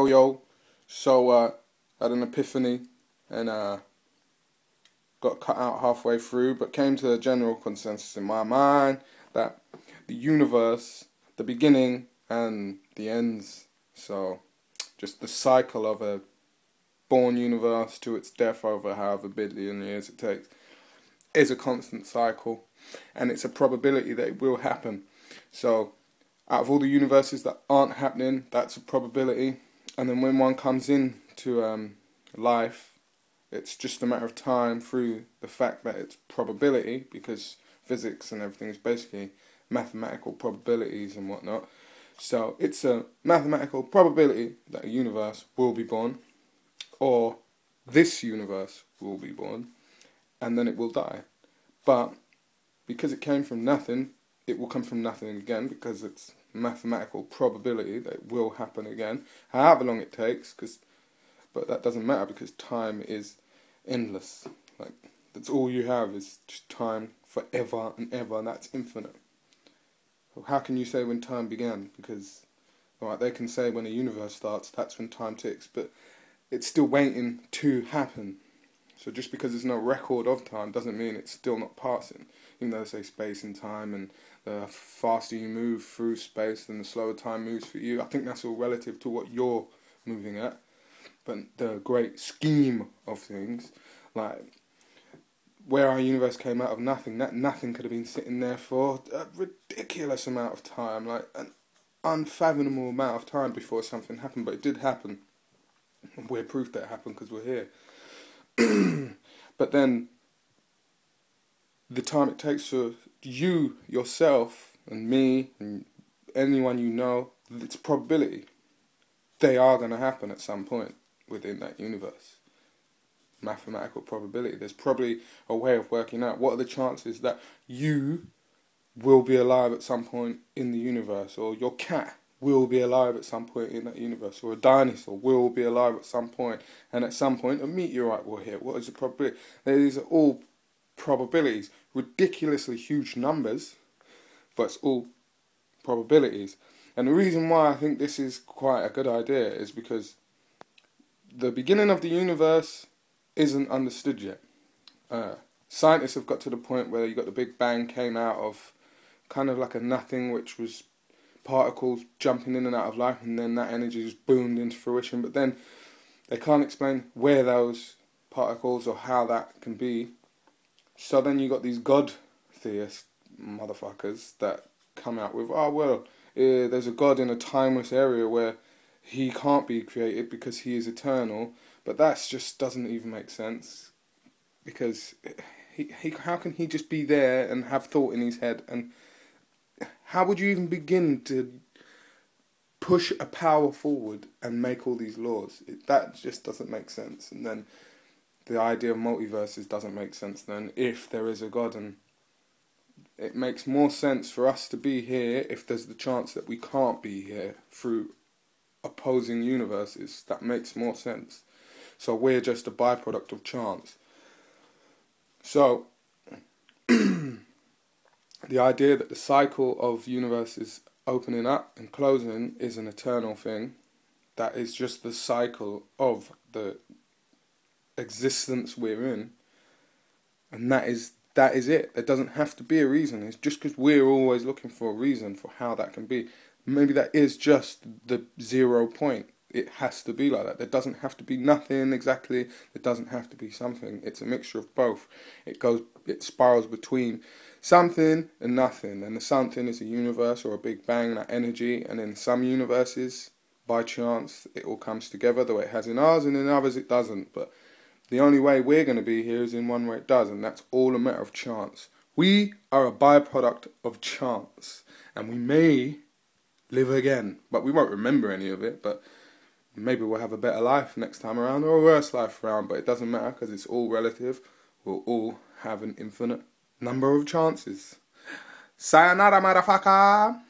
yo. So, had an epiphany and got cut out halfway through, but came to a general consensus in my mind that the universe, the beginning and the ends, so just the cycle of a born universe to its death over however billion years it takes, is a constant cycle, and it's a probability that it will happen. So out of all the universes that aren't happening, that's a probability, and then when one comes into life, it's just a matter of time through the fact that it's probability, because physics and everything is basically mathematical probabilities and whatnot. So it's a mathematical probability that a universe will be born, or this universe will be born, and then it will die. But because it came from nothing, it will come from nothing again, because it's mathematical probability that it will happen again, however long it takes. But that doesn't matter, because time is endless. Like, that's all you have is just time forever and ever, and that's infinite. So how can you say when time began? Because alright, they can say when a universe starts, that's when time ticks, but it's still waiting to happen. So just because there's no record of time doesn't mean it's still not passing. Even though they say space and time, and the faster you move through space, then the slower time moves for you. I think that's all relative to what you're moving at. But the great scheme of things, like where our universe came out of nothing, that nothing could have been sitting there for a ridiculous amount of time, like an unfathomable amount of time before something happened. But it did happen. We're proof that it happened because we're here. But then the time it takes for you, yourself, and me, and anyone you know, it's probability. They are going to happen at some point within that universe. Mathematical probability. There's probably a way of working out what are the chances that you will be alive at some point in the universe, or your cat will be alive at some point in that universe, or a dinosaur will be alive at some point, and at some point a meteorite will hit. What is the probability? These are all probabilities, ridiculously huge numbers, but it's all probabilities. And the reason why I think this is quite a good idea is because the beginning of the universe isn't understood yet. Scientists have got to the point where you got the Big Bang came out of kind of like a nothing, which was particles jumping in and out of life, and then that energy just boomed into fruition. But then they can't explain where those particles or how that can be. So then you got these God theist motherfuckers that come out with, oh well, there's a God in a timeless area where he can't be created because he is eternal. But that just doesn't even make sense, because he how can he just be there and have thought in his head? And how would you even begin to push a power forward and make all these laws? That just doesn't make sense. And then the idea of multiverses doesn't make sense then, if there is a God. And it makes more sense for us to be here if there's the chance that we can't be here through opposing universes. That makes more sense. So we're just a byproduct of chance. So the idea that the cycle of universes opening up and closing is an eternal thing, that is just the cycle of the existence we're in, and that is it. There doesn't have to be a reason. It's just because we're always looking for a reason for how that can be. Maybe that is just the 0 point. It has to be like that. There doesn't have to be nothing exactly. There doesn't have to be something. It's a mixture of both. It spirals between something and nothing. And the something is a universe or a Big Bang, that energy. And in some universes, by chance, it all comes together the way it has in ours, and in others it doesn't. But the only way we're going to be here is in one way it does, and that's all a matter of chance. We are a byproduct of chance, and we may live again, but we won't remember any of it. But maybe we'll have a better life next time around, or a worse life around, but it doesn't matter, because it's all relative. We'll all have an infinite number of chances. Sayonara, motherfucker!